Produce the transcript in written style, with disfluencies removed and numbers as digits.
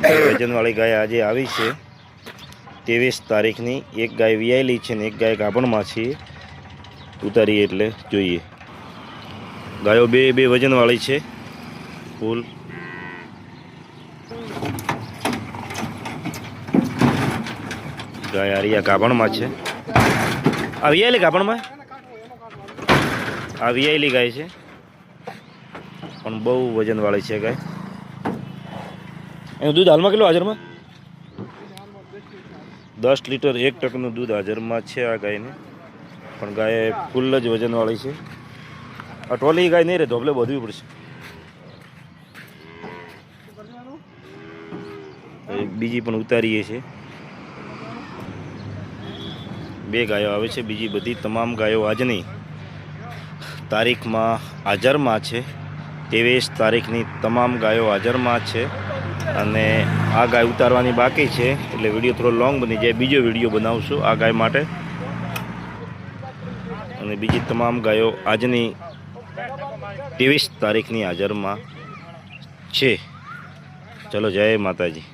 વજનવાળી ગાય આજે આવી છે 23 તારીખની। એક ગાય વિયાયેલી છે ને એક ગાય ગાભણમાં છે। ઉતારીએ એટલે જોઈએ। ગાયો બે વજનવાળી છે ફૂલ। ગાય આરિયા ગાભણમાં છે। આ વિયાયેલી ગાભણમાં આ વિયાયેલી ગાય છે પણ બહુ વજનવાળી છે ગાય। એનું દૂધ હાલમાં કેટલું હાજરમાં? 10 લીટર 1 ટકનું દૂધ હાજરમાં છે આ ગાયને। પણ ગાય ફૂલ જ વજનવાળી છે। અઠવાલી ગાય નહીં રહે ધોબલે બધવી પડશે। બીજી પણ ઉતારીએ છીએ। બે ગાયો આવે છે। બીજી બધી તમામ ગાયો આજની તારીખમાં હાજરમાં છે। 23 તારીખની તમામ ગાયો હાજરમાં છે અને આ ગાય ઉતારવાની બાકી છે એટલે વિડીયો થોડો લોંગ બની જાય। બીજો વિડીયો બનાવશું આ ગાય માટે। અને બીજી તમામ ગાયો આજની 23 તારીખની હાજરમાં છે। ચલો જય માતાજી।